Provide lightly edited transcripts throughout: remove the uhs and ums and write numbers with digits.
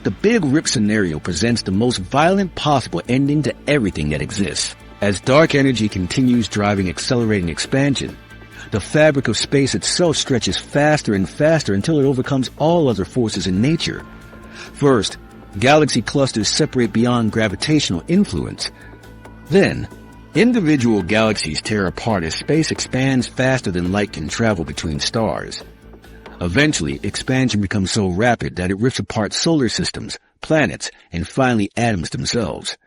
The Big Rip scenario presents the most violent possible ending to everything that exists. As dark energy continues driving accelerating expansion, the fabric of space itself stretches faster and faster until it overcomes all other forces in nature. First, galaxy clusters separate beyond gravitational influence. Then, individual galaxies tear apart as space expands faster than light can travel between stars. Eventually, expansion becomes so rapid that it rips apart solar systems, planets, and finally atoms themselves.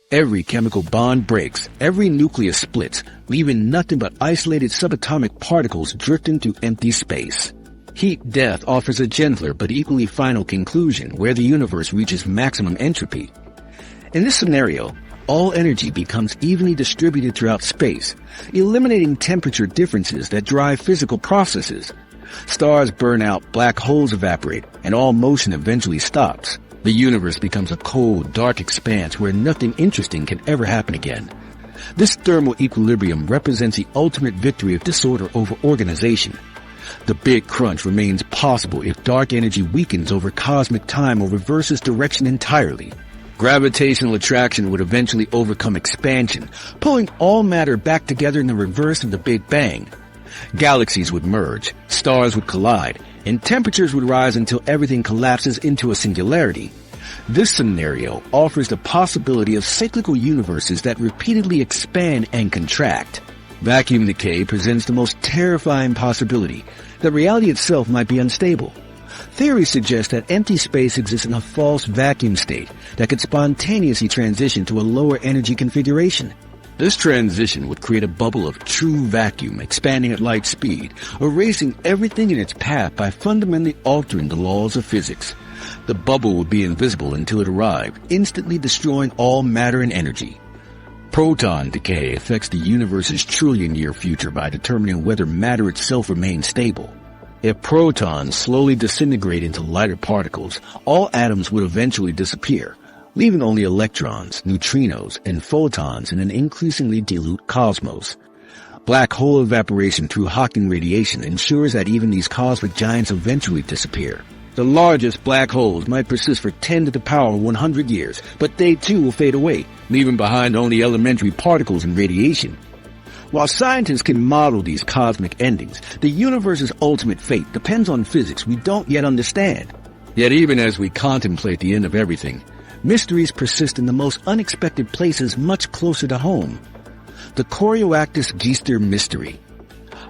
Every chemical bond breaks, every nucleus splits, leaving nothing but isolated subatomic particles drifting through empty space. Heat death offers a gentler but equally final conclusion where the universe reaches maximum entropy. In this scenario, all energy becomes evenly distributed throughout space, eliminating temperature differences that drive physical processes. Stars burn out, black holes evaporate, and all motion eventually stops. The universe becomes a cold, dark expanse where nothing interesting can ever happen again. This thermal equilibrium represents the ultimate victory of disorder over organization. The Big Crunch remains possible if dark energy weakens over cosmic time or reverses direction entirely. Gravitational attraction would eventually overcome expansion, pulling all matter back together in the reverse of the Big Bang. Galaxies would merge, stars would collide, and temperatures would rise until everything collapses into a singularity. This scenario offers the possibility of cyclical universes that repeatedly expand and contract. Vacuum decay presents the most terrifying possibility, that reality itself might be unstable. Theories suggest that empty space exists in a false vacuum state that could spontaneously transition to a lower energy configuration. This transition would create a bubble of true vacuum expanding at light speed, erasing everything in its path by fundamentally altering the laws of physics. The bubble would be invisible until it arrived, instantly destroying all matter and energy. Proton decay affects the universe's trillion-year future by determining whether matter itself remains stable. If protons slowly disintegrate into lighter particles, all atoms would eventually disappear, leaving only electrons, neutrinos, and photons in an increasingly dilute cosmos. Black hole evaporation through Hawking radiation ensures that even these cosmic giants eventually disappear. The largest black holes might persist for 10 to the power 100 years, but they too will fade away, leaving behind only elementary particles and radiation. While scientists can model these cosmic endings, the universe's ultimate fate depends on physics we don't yet understand. Yet even as we contemplate the end of everything, mysteries persist in the most unexpected places much closer to home. The Chorioactis Geyster mystery.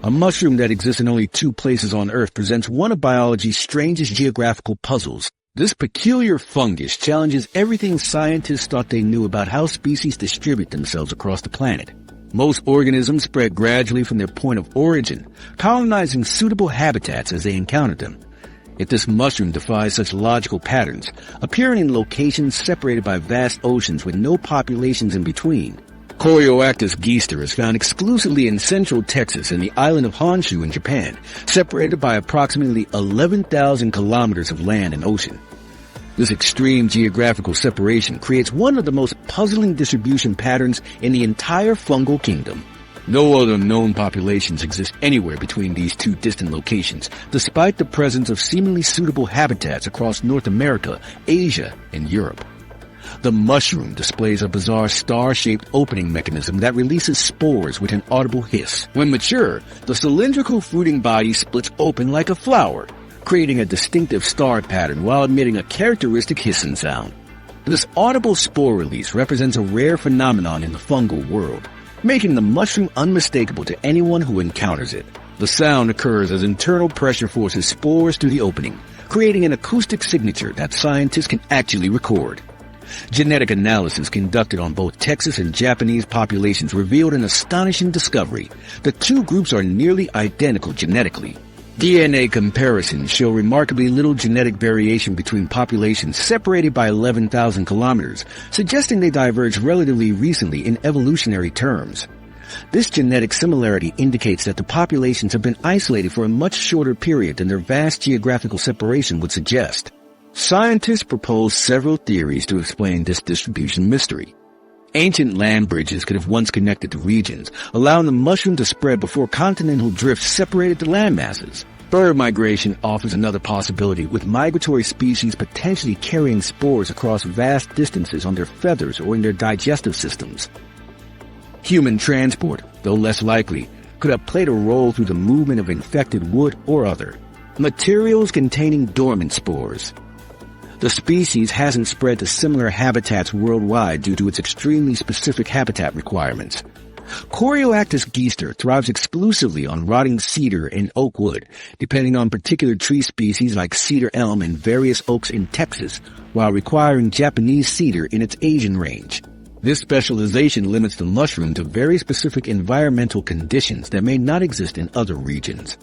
A mushroom that exists in only 2 places on Earth presents one of biology's strangest geographical puzzles. This peculiar fungus challenges everything scientists thought they knew about how species distribute themselves across the planet. Most organisms spread gradually from their point of origin, colonizing suitable habitats as they encountered them. If this mushroom defies such logical patterns, appearing in locations separated by vast oceans with no populations in between, Chorioactis Geyster is found exclusively in central Texas and the island of Honshu in Japan, separated by approximately 11,000 kilometers of land and ocean. This extreme geographical separation creates one of the most puzzling distribution patterns in the entire fungal kingdom. No other known populations exist anywhere between these 2 distant locations, despite the presence of seemingly suitable habitats across North America, Asia, and Europe. The mushroom displays a bizarre star-shaped opening mechanism that releases spores with an audible hiss. When mature, the cylindrical fruiting body splits open like a flower, creating a distinctive star pattern while emitting a characteristic hissing sound. This audible spore release represents a rare phenomenon in the fungal world, making the mushroom unmistakable to anyone who encounters it. The sound occurs as internal pressure forces spores through the opening, creating an acoustic signature that scientists can actually record. Genetic analysis conducted on both Texas and Japanese populations revealed an astonishing discovery. The 2 groups are nearly identical genetically. DNA comparisons show remarkably little genetic variation between populations separated by 11,000 kilometers, suggesting they diverged relatively recently in evolutionary terms. This genetic similarity indicates that the populations have been isolated for a much shorter period than their vast geographical separation would suggest. Scientists propose several theories to explain this distribution mystery. Ancient land bridges could have once connected the regions, allowing the mushroom to spread before continental drifts separated the land masses. Bird migration offers another possibility, with migratory species potentially carrying spores across vast distances on their feathers or in their digestive systems. Human transport, though less likely, could have played a role through the movement of infected wood or other materials containing dormant spores. The species hasn't spread to similar habitats worldwide due to its extremely specific habitat requirements. Chorioactis geyster thrives exclusively on rotting cedar and oak wood, depending on particular tree species like cedar elm and various oaks in Texas, while requiring Japanese cedar in its Asian range. This specialization limits the mushroom to very specific environmental conditions that may not exist in other regions.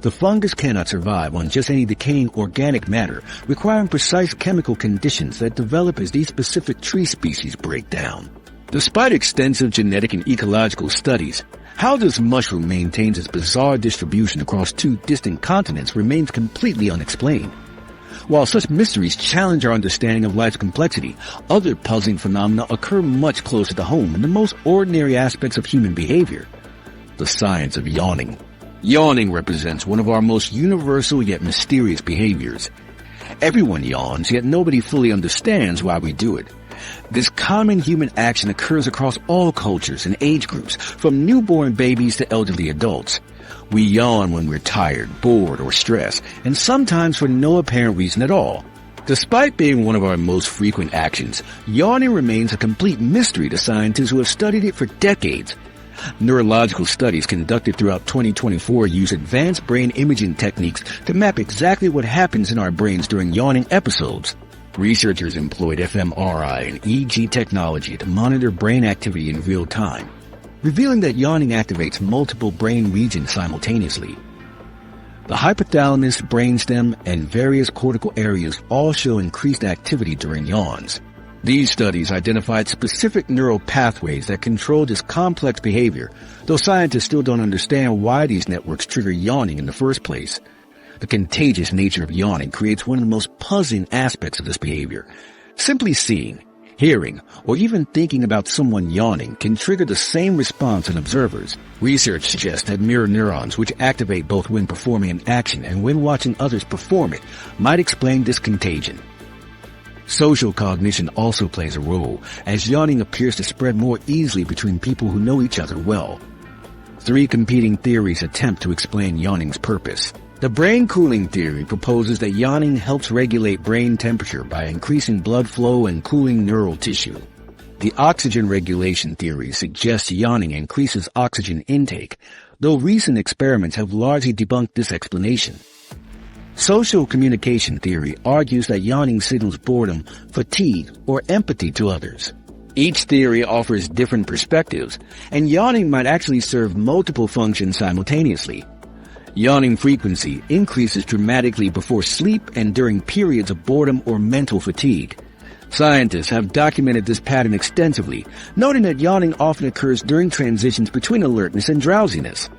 The fungus cannot survive on just any decaying organic matter, requiring precise chemical conditions that develop as these specific tree species break down. Despite extensive genetic and ecological studies, how this mushroom maintains its bizarre distribution across two distant continents remains completely unexplained. While such mysteries challenge our understanding of life's complexity, other puzzling phenomena occur much closer to home in the most ordinary aspects of human behavior. The science of yawning. Yawning represents one of our most universal yet mysterious behaviors. Everyone yawns, yet nobody fully understands why we do it. This common human action occurs across all cultures and age groups, from newborn babies to elderly adults. We yawn when we're tired, bored, or stressed, and sometimes for no apparent reason at all. Despite being one of our most frequent actions, yawning remains a complete mystery to scientists who have studied it for decades. Neurological studies conducted throughout 2024 use advanced brain imaging techniques to map exactly what happens in our brains during yawning episodes. Researchers employed fMRI and EEG technology to monitor brain activity in real time, revealing that yawning activates multiple brain regions simultaneously. The hypothalamus, brainstem, and various cortical areas all show increased activity during yawns. These studies identified specific neural pathways that control this complex behavior, though scientists still don't understand why these networks trigger yawning in the first place. The contagious nature of yawning creates one of the most puzzling aspects of this behavior. Simply seeing, hearing, or even thinking about someone yawning can trigger the same response in observers. Research suggests that mirror neurons, which activate both when performing an action and when watching others perform it, might explain this contagion. Social cognition also plays a role, as yawning appears to spread more easily between people who know each other well. 3 competing theories attempt to explain yawning's purpose. The brain cooling theory proposes that yawning helps regulate brain temperature by increasing blood flow and cooling neural tissue. The oxygen regulation theory suggests yawning increases oxygen intake, though recent experiments have largely debunked this explanation. Social communication theory argues that yawning signals boredom, fatigue, or empathy to others. Each theory offers different perspectives, and yawning might actually serve multiple functions simultaneously. Yawning frequency increases dramatically before sleep and during periods of boredom or mental fatigue. Scientists have documented this pattern extensively, noting that yawning often occurs during transitions between alertness and drowsiness.